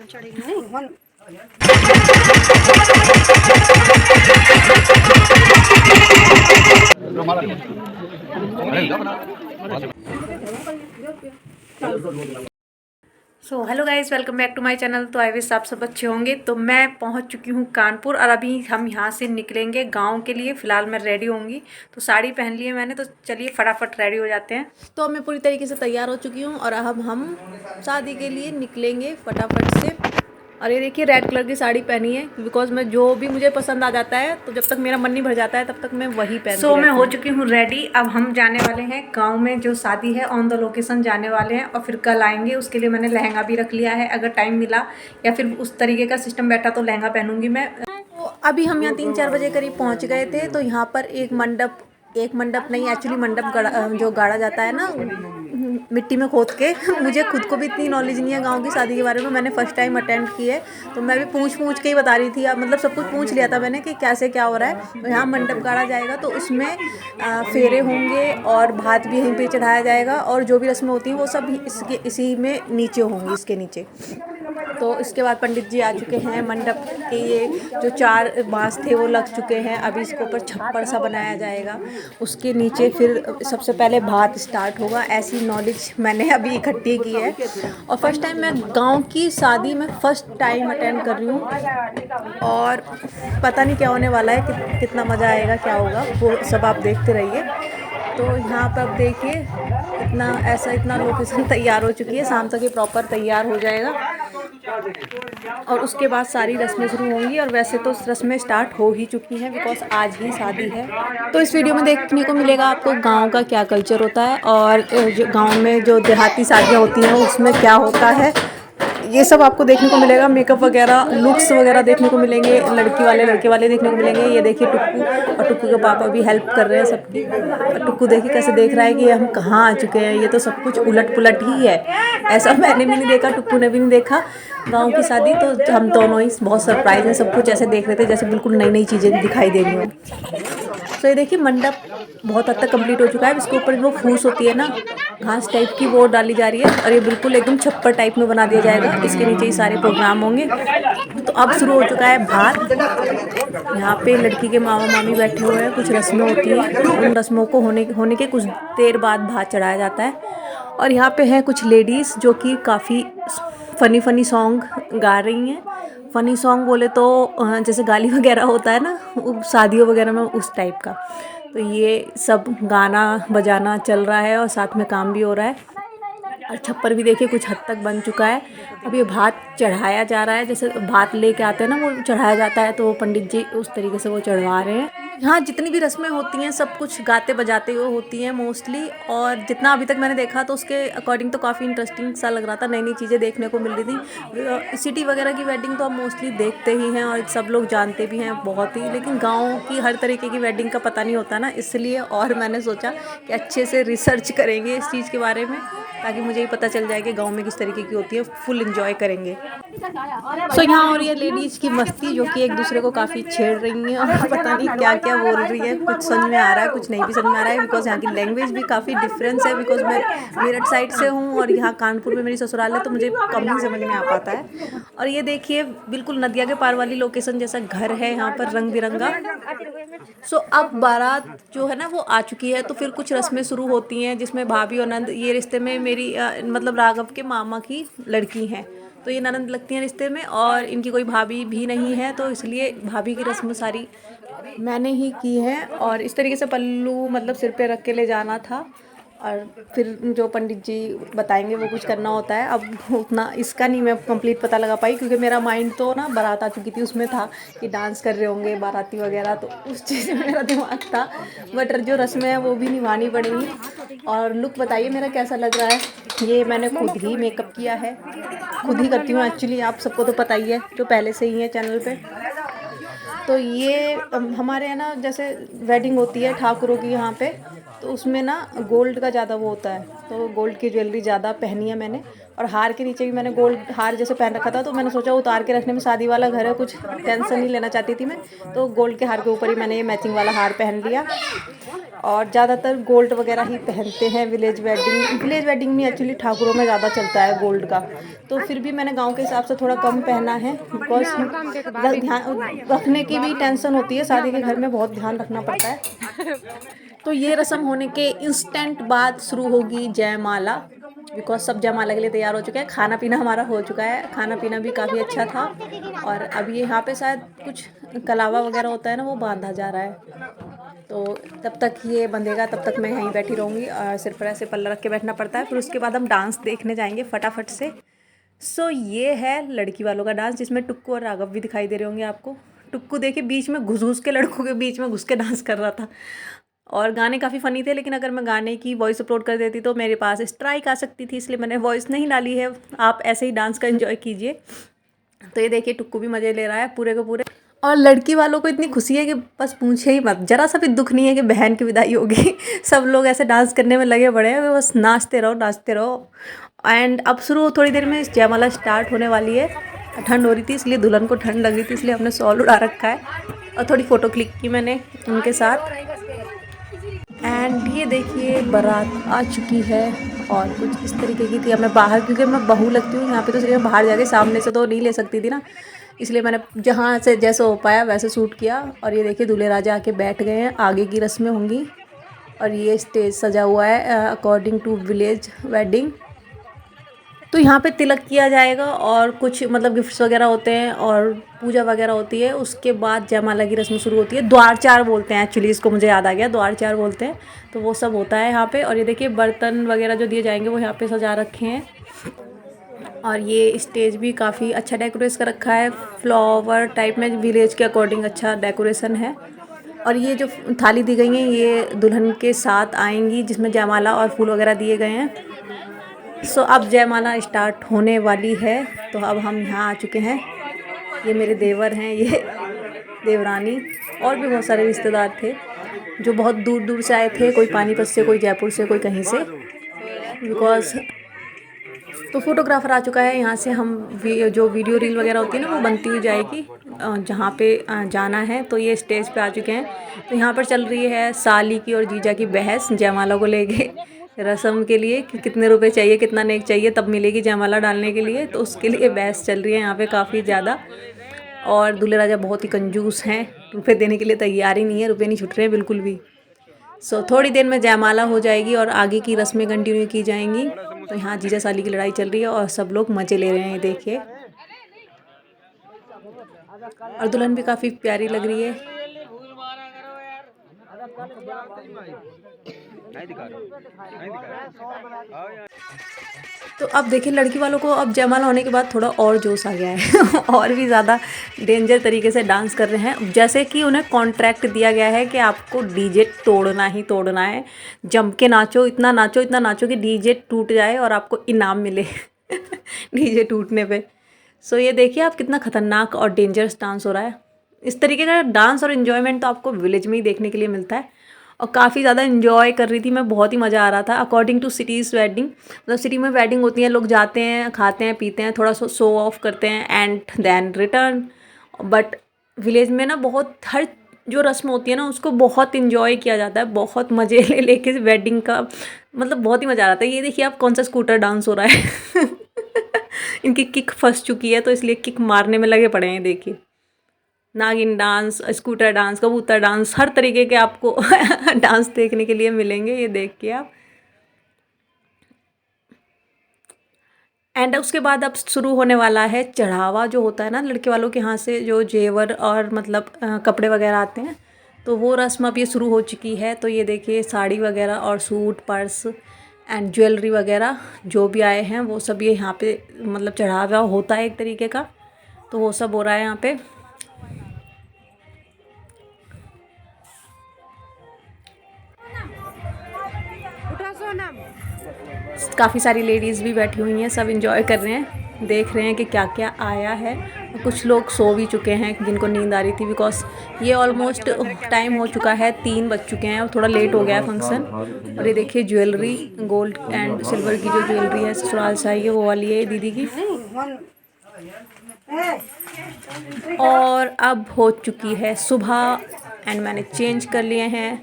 So hello guys, welcome back to my channel. तो I wish आप सब अच्छे होंगे। तो मैं पहुंच चुकी हूं कानपुर और अभी हम यहां से निकलेंगे गांव के लिए। फ़िलहाल मैं रेडी होंगी, तो साड़ी पहन ली है मैंने, तो चलिए फटाफट रेडी हो जाते हैं। तो मैं पूरी तरीके से तैयार हो चुकी हूं और अब हम शादी के लिए निकलेंगे फटाफट से। और ये देखिए रेड कलर की साड़ी पहनी है, बिकॉज मैं जो भी मुझे पसंद आ जाता है तो जब तक मेरा मन नहीं भर जाता है तब तक मैं वही पहनती हूँ। मैं हो चुकी हूँ रेडी। अब हम जाने वाले हैं गांव में, जो शादी है ऑन द लोकेशन जाने वाले हैं और फिर कल आएंगे। उसके लिए मैंने लहंगा भी रख लिया है, अगर टाइम मिला या फिर उस तरीके का सिस्टम बैठा तो लहंगा पहनूंगी मैं। तो अभी हम यहाँ 3-4 बजे करीब पहुँच गए थे। तो यहाँ पर एक मंडप नहीं, एक्चुअली मंडप जो गाड़ा जाता है ना मिट्टी में खोद के। मुझे खुद को भी इतनी नॉलेज नहीं है गांव की शादी के बारे में, मैंने फर्स्ट टाइम अटेंड की है, तो मैं भी पूछ के ही बता रही थी। मतलब सब कुछ पूछ लिया था मैंने कि कैसे क्या हो रहा है। तो यहाँ मंडप गाड़ा जाएगा तो उसमें फेरे होंगे और भात भी यहीं पे चढ़ाया जाएगा और जो भी रस्में होती हैं वो सब इसी में नीचे होंगी, इसके नीचे। तो इसके बाद पंडित जी आ चुके हैं। मंडप के ये जो 4 बांस थे वो लग चुके हैं। अभी इसके ऊपर छप्पर सा बनाया जाएगा, उसके नीचे फिर सबसे पहले भात स्टार्ट होगा। ऐसी नॉलेज मैंने अभी इकट्ठी की है और फर्स्ट टाइम मैं गांव की शादी में फ़र्स्ट टाइम अटेंड कर रही हूँ और पता नहीं क्या होने वाला है, कितना मज़ा आएगा, क्या होगा, वो सब आप देखते रहिए। तो यहाँ पर अब देखिए इतना लोकेशन तैयार हो चुकी है, शाम तक ये प्रॉपर तैयार हो जाएगा और उसके बाद सारी रस्में शुरू होंगी। और वैसे तो रस्में स्टार्ट हो ही चुकी हैं, बिकॉज आज ही शादी है। तो इस वीडियो में देखने को मिलेगा आपको गांव का क्या कल्चर होता है और जो गांव में जो देहाती शादियाँ होती हैं उसमें क्या होता है, ये सब आपको देखने को मिलेगा। मेकअप वगैरह, लुक्स वगैरह देखने को मिलेंगे, लड़के वाले देखने को मिलेंगे। ये देखिए टुक्कू, और टुक्कू के पापा भी हेल्प कर रहे हैं सबकी। और टुक्कू देखिए कैसे देख रहा है कि हम कहाँ आ चुके हैं, ये तो सब कुछ उलट पुलट ही है। ऐसा मैंने भी नहीं देखा, टुक्कू ने भी नहीं देखा गांव की शादी। तो हम दोनों ही बहुत सरप्राइज हैं, सब कुछ ऐसे देख रहे थे जैसे बिल्कुल नई नई चीज़ें दिखाई दे रही हों। तो ये देखिए मंडप बहुत हद तक कंप्लीट हो चुका है। इसके ऊपर वो फूस होती है ना, घास टाइप की, वो डाली जा रही है और ये बिल्कुल एकदम छप्पर टाइप में बना दिया जाएगा। इसके नीचे ही सारे प्रोग्राम होंगे। तो अब शुरू हो चुका है भात। यहाँ पे लड़की के मामा मामी बैठे हुए हैं, कुछ रस्में होती हैं, उन रस्मों को होने के कुछ देर बाद भात चढ़ाया जाता है। और यहाँ पे हैं कुछ लेडीज़ जो कि काफ़ी फ़नी सॉन्ग गा रही हैं। फ़नी सॉन्ग बोले तो जैसे गाली वगैरह होता है ना शादियों वगैरह में, उस टाइप का। तो ये सब गाना बजाना चल रहा है और साथ में काम भी हो रहा है। और छप्पर भी देखिए कुछ हद तक बन चुका है। अब ये भात चढ़ाया जा रहा है, जैसे भात लेके आते हैं ना वो चढ़ाया जाता है, तो वो पंडित जी उस तरीके से वो चढ़वा रहे हैं। यहाँ जितनी भी रस्में होती हैं सब कुछ गाते बजाते हुए होती हैं मोस्टली। और जितना अभी तक मैंने देखा तो उसके अकॉर्डिंग तो काफ़ी इंटरेस्टिंग सा लग रहा था, नई नई चीज़ें देखने को मिल रही थी। सिटी वगैरह की वेडिंग तो हम मोस्टली देखते ही हैं और सब लोग जानते भी हैं बहुत ही, लेकिन गाँव की हर तरीके की वेडिंग का पता नहीं होता ना, इसलिए और मैंने सोचा कि अच्छे से रिसर्च करेंगे इस चीज़ के बारे में, ताकि मुझे ही पता चल जाए कि गांव में किस तरीके की होती है। फुल एंजॉय करेंगे। सो यहाँ हो रही है लेडीज़ की मस्ती, जो कि एक दूसरे को काफ़ी छेड़ रही हैं और पता नहीं क्या क्या बोल रही है। कुछ समझ में आ रहा है, कुछ नहीं भी समझ में आ रहा है, बिकॉज यहाँ की लैंग्वेज भी काफ़ी डिफरेंस है। बिकॉज मैं मेरठ साइड से हूँ और यहाँ कानपुर में मेरी ससुराल है, तो मुझे कम ही समझ में आ पाता है। और ये देखिए बिल्कुल नदिया के पार वाली लोकेशन जैसा घर है यहाँ पर, रंग बिरंगा। सो अब बारात जो है ना वो आ चुकी है, तो फिर कुछ रस्में शुरू होती हैं जिसमें भाभी और नंद, ये रिश्ते में मेरी मतलब राघव के मामा की लड़की हैं, तो ये ननंद लगती हैं रिश्ते में। और इनकी कोई भाभी भी नहीं है, तो इसलिए भाभी की रस्म सारी मैंने ही की है। और इस तरीके से पल्लू मतलब सिर पे रख के ले जाना था और फिर जो पंडित जी बताएंगे वो कुछ करना होता है। अब उतना इसका नहीं मैं कंप्लीट पता लगा पाई, क्योंकि मेरा माइंड तो ना बारात आ चुकी थी, उसमें था कि डांस कर रहे होंगे बाराती वगैरह, तो उस चीज़ में मेरा दिमाग था। बट जो रस्में हैं वो भी निभानी पड़ेंगी। और लुक बताइए मेरा कैसा लग रहा है। ये मैंने खुद ही मेकअप किया है, खुद ही करती हूँ एक्चुअली, आप सबको तो पता ही है जो पहले से ही है चैनल पे। तो ये हमारे यहाँ ना जैसे वेडिंग होती है ठाकुरों की यहाँ पे, तो उसमें ना गोल्ड का ज़्यादा वो होता है, तो गोल्ड की ज्वेलरी ज़्यादा पहनी है मैंने। और हार के नीचे भी मैंने गोल्ड हार जैसे पहन रखा था, तो मैंने सोचा उतार के रखने में, शादी वाला घर है, कुछ टेंशन नहीं लेना चाहती थी मैं, तो गोल्ड के हार के ऊपर ही मैंने ये मैचिंग वाला हार पहन लिया। और ज़्यादातर गोल्ड वगैरह ही पहनते हैं विलेज वेडिंग में एक्चुअली ठाकुरों में ज़्यादा चलता है गोल्ड का। तो फिर भी मैंने गांव के हिसाब से थोड़ा कम पहना है, बिकॉज ध्यान रखने की भी टेंशन होती है, शादी के घर में बहुत ध्यान रखना पड़ता है। तो ये रस्म होने के इंस्टेंट बाद शुरू होगी जयमाला, बिकॉज सब जयमाला के लिए तैयार हो चुके हैं। खाना पीना हमारा हो चुका है, खाना पीना भी काफ़ी अच्छा था। और अब ये यहाँ पे शायद कुछ कलावा वगैरह होता है ना, वो बांधा जा रहा है। तो तब तक ये बंधेगा, तब तक मैं यहीं बैठी रहूँगी और सिर पर ऐसे पल्ला रख के बैठना पड़ता है। फिर उसके बाद हम डांस देखने जाएंगे फटाफट से। सो ये है लड़की वालों का डांस, जिसमें टुक्कू और राघव भी दिखाई दे रहे होंगे आपको। टुक्कू देखिए बीच में घुस के लड़कों के बीच में घुस के डांस कर रहा था। और गाने काफ़ी फ़नी थे, लेकिन अगर मैं गाने की वॉइस अपलोड कर देती तो मेरे पास स्ट्राइक आ सकती थी, इसलिए मैंने वॉइस नहीं डाली है। आप ऐसे ही डांस का एंजॉय कीजिए। तो ये देखिए टुक्कू भी मज़े ले रहा है पूरे के पूरे। और लड़की वालों को इतनी खुशी है कि बस पूछे ही मत, जरा सा भी दुख नहीं है कि बहन की विदाई होगी। सब लोग ऐसे डांस करने में लगे पड़े हैं, बस नाचते रहो नाचते रहो। एंड अब शुरू थोड़ी देर में जयमाला स्टार्ट होने वाली है। ठंड हो रही थी इसलिए दुल्हन को ठंड लग रही थी, इसलिए हमने शॉल उड़ा रखा है और थोड़ी फ़ोटो क्लिक की मैंने उनके साथ। एंड ये देखिए बारात आ चुकी है और कुछ इस तरीके की थी। अब मैं बाहर, क्योंकि मैं बहू लगती हूँ यहाँ पे, तो इसलिए मैं बाहर जाके सामने से तो नहीं ले सकती थी ना, इसलिए मैंने जहाँ से जैसे हो पाया वैसे शूट किया। और ये देखिए दूल्हे राजा आके बैठ गए हैं, आगे की रस्में होंगी। और ये स्टेज सजा हुआ है अकॉर्डिंग टू विलेज वेडिंग। तो यहाँ पे तिलक किया जाएगा और कुछ मतलब गिफ्ट्स वगैरह होते हैं और पूजा वगैरह होती है। उसके बाद जयमाला की रस्म शुरू होती है। द्वारचार बोलते हैं एक्चुअली इसको, मुझे याद आ गया, द्वारचार बोलते हैं। तो वो सब होता है यहाँ पे। और ये देखिए बर्तन वगैरह जो दिए जाएंगे वो यहाँ पे सजा रखे हैं। और ये स्टेज भी काफ़ी अच्छा डेकोरेट कर रखा है, फ्लावर टाइप में, विलेज के अकॉर्डिंग अच्छा डेकोरेशन है। और ये जो थाली दी गई है ये दुल्हन के साथ आएंगी, जिसमें जयमाला और फूल वगैरह दिए गए हैं। सो अब जयमाला स्टार्ट होने वाली है। तो अब हम यहाँ आ चुके हैं। ये मेरे देवर हैं, ये देवरानी, और भी बहुत सारे रिश्तेदार थे जो बहुत दूर दूर से आए थे, कोई पानीपत से, कोई जयपुर से, कोई कहीं से, बिकॉज। तो फोटोग्राफर आ चुका है। यहाँ से हम जो वीडियो रील वगैरह होती है ना वो बनती हुई जाएगी जहाँ पे जाना है। तो ये स्टेज पे आ चुके हैं। तो यहाँ पर चल रही है साली की और जीजा की बहस जयमाला को लेके, रस्म के लिए कि कितने रुपए चाहिए, कितना नेक चाहिए तब मिलेगी जयमाला डालने के लिए। तो उसके लिए बहस चल रही है यहाँ पे काफ़ी ज़्यादा। और दूल्हे राजा बहुत ही कंजूस हैं, रुपये देने के लिए तैयार ही नहीं है, रुपये नहीं छूट रहे हैं बिल्कुल भी। सो थोड़ी देर में जयमाला हो जाएगी और आगे की रस्में कंटिन्यू की जाएंगी। तो यहाँ जीजा साली की लड़ाई चल रही है और सब लोग मज़े ले रहे हैं, देखिए। और दुल्हन भी काफ़ी प्यारी लग रही है। तो अब देखिए लड़की वालों को अब जयमाला होने के बाद थोड़ा और जोश आ गया है और भी ज़्यादा डेंजर तरीके से डांस कर रहे हैं। जैसे कि उन्हें कॉन्ट्रैक्ट दिया गया है कि आपको डीजे तोड़ना ही तोड़ना है, जम के नाचो, इतना नाचो कि डीजे टूट जाए और आपको इनाम मिले डीजे टूटने पे। सो ये देखिए आप कितना खतरनाक और डेंजरस डांस हो रहा है। इस तरीके का डांस और इन्जॉयमेंट तो आपको विलेज में ही देखने के लिए मिलता है। और काफ़ी ज़्यादा इन्जॉय कर रही थी मैं, बहुत ही मज़ा आ रहा था। अकॉर्डिंग टू सिटीज़ वेडिंग, मतलब सिटी में वेडिंग होती है, लोग जाते हैं, खाते हैं, पीते हैं, थोड़ा शो ऑफ करते हैं and then return. But village में ना बहुत हर जो रस्म होती है ना उसको बहुत इन्जॉय किया जाता है, बहुत मज़े ले लेके वेडिंग का, मतलब बहुत ही मज़ा आ रहा था। ये देखिए आप कौन सा स्कूटर डांस हो रहा है इनकी किक फंस चुकी है तो इसलिए किक मारने में लगे पड़े हैं। देखिए नागिन डांस, स्कूटर डांस, कबूतर डांस, हर तरीके के आपको डांस देखने के लिए मिलेंगे, ये देख के आप। एंड उसके बाद अब शुरू होने वाला है चढ़ावा, जो होता है ना लड़के वालों के यहाँ से जो जेवर और मतलब कपड़े वगैरह आते हैं, तो वो रस्म अब ये शुरू हो चुकी है। तो ये देखिए साड़ी वगैरह और सूट, पर्स एंड ज्वेलरी वगैरह जो भी आए हैं वो सब ये यहाँ पे मतलब चढ़ावा होता है एक तरीके का। तो वो सब हो रहा है यहाँ पे। काफ़ी सारी लेडीज़ भी बैठी हुई हैं, सब एंजॉय कर रहे हैं, देख रहे हैं कि क्या क्या आया है। कुछ लोग सो भी चुके हैं जिनको नींद आ रही थी, बिकॉज ये ऑलमोस्ट टाइम हो चुका है, 3 बज चुके हैं और थोड़ा लेट हो गया है फंक्शन। और ये देखिए ज्वेलरी, गोल्ड एंड सिल्वर की जो ज्वेलरी है ससुराल से आई है वो वाली है दीदी की। और अब हो चुकी है सुबह एंड मैंने चेंज कर लिए हैं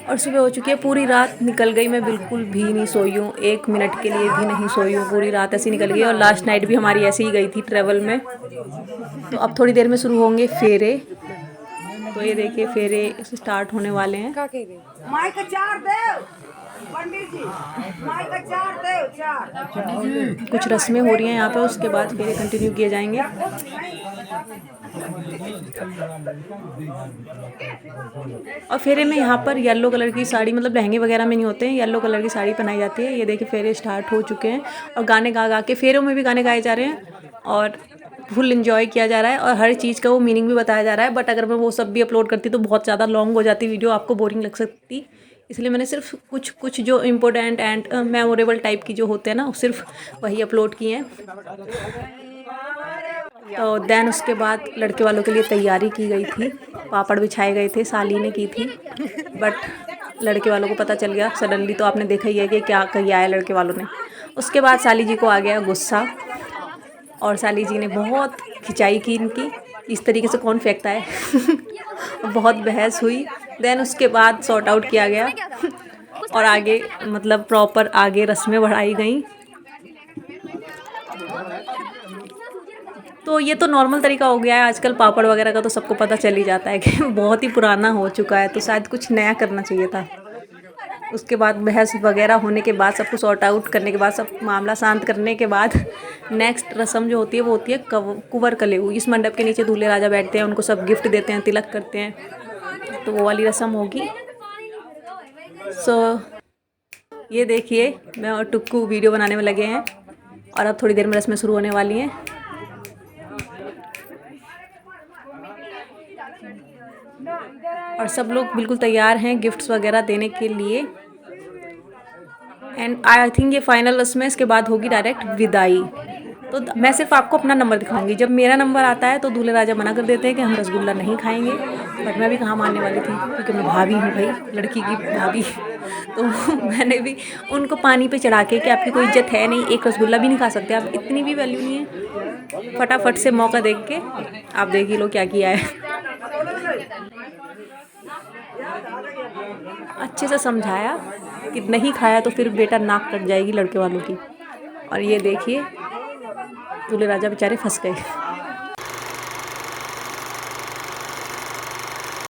और सुबह हो चुकी है, पूरी रात निकल गई, मैं बिल्कुल भी नहीं सोई हूँ, 1 मिनट के लिए भी नहीं सोई हूँ, पूरी रात ऐसी निकल गई। और लास्ट नाइट भी हमारी ऐसे ही गई थी ट्रैवल में। तो अब थोड़ी देर में शुरू होंगे फेरे। तो ये देखिए फेरे स्टार्ट होने वाले हैं। कुछ रस्में हो रही हैं यहाँ पे, उसके बाद फेरे कंटिन्यू किए जाएंगे। और फेरे में यहाँ पर येलो कलर की साड़ी, मतलब लहंगे वगैरह में नहीं होते हैं, येलो कलर की साड़ी पहनाई जाती है। ये देखिए फेरे स्टार्ट हो चुके हैं और गाने गा गा के, फेरों में भी गाने गाए जा रहे हैं और फुल एंजॉय किया जा रहा है और हर चीज़ का वो मीनिंग भी बताया जा रहा है। बट अगर मैं वो सब भी अपलोड करती तो बहुत ज़्यादा लॉन्ग हो जाती वीडियो, आपको बोरिंग लग सकती। इसलिए मैंने सिर्फ कुछ कुछ जो इम्पोर्टेंट एंड मेमोरेबल टाइप की जो होते हैं ना, सिर्फ वही अपलोड किए हैं। तो देन उसके बाद लड़के वालों के लिए तैयारी की गई थी, पापड़ बिछाए गए थे, साली ने की थी। बट लड़के वालों को पता चल गया सडनली, तो आपने देखा ही है कि क्या किया है लड़के वालों ने। उसके बाद साली जी को आ गया गुस्सा और साली जी ने बहुत खिंचाई की इनकी, इस तरीके से कौन फेंकता है। बहुत बहस हुई। देन उसके बाद सॉर्ट आउट किया गया और आगे मतलब प्रॉपर आगे रस्में बढ़ाई गई। तो ये तो नॉर्मल तरीका हो गया है आजकल, पापड़ वगैरह का तो सबको पता चल ही जाता है कि बहुत ही पुराना हो चुका है, तो शायद कुछ नया करना चाहिए था। उसके बाद बहस वगैरह होने के बाद, सबको सॉर्ट आउट करने के बाद, सब मामला शांत करने के बाद नेक्स्ट रस्म जो होती है वो होती है कुंवर कलेऊ। इस मंडप के नीचे दूल्हे राजा बैठते हैं, उनको सब गिफ्ट देते हैं, तिलक करते हैं, तो वो वाली रस्म होगी। सो ये देखिए मैं और टुक्कू वीडियो बनाने में लगे हैं और अब थोड़ी देर में रस्में शुरू होने वाली हैं। और सब लोग बिल्कुल तैयार हैं गिफ्ट्स वगैरह देने के लिए। एंड आई थिंक ये फाइनल रस्म है, इसके बाद होगी डायरेक्ट विदाई। तो मैं सिर्फ आपको अपना नंबर दिखाऊंगी, जब मेरा नंबर आता है तो दूल्हे राजा मना कर देते हैं कि हम रसगुल्ला नहीं खाएंगे। बट मैं भी कहाँ मानने वाली थी, क्योंकि मैं भाभी हूँ भाई, लड़की की भाभी। तो मैंने भी उनको पानी पे चढ़ा के कि आपकी कोई इज्जत है नहीं, एक रसगुल्ला भी नहीं खा सकते आप, इतनी भी वैल्यू नहीं है। फटाफट से मौका देख के आप देख ही लो क्या किया है। अच्छे से समझाया कि नहीं खाया तो फिर बेटा नाक कट जाएगी लड़के वालों की। और ये देखिए दूल्हे राजा बेचारे फंस गए।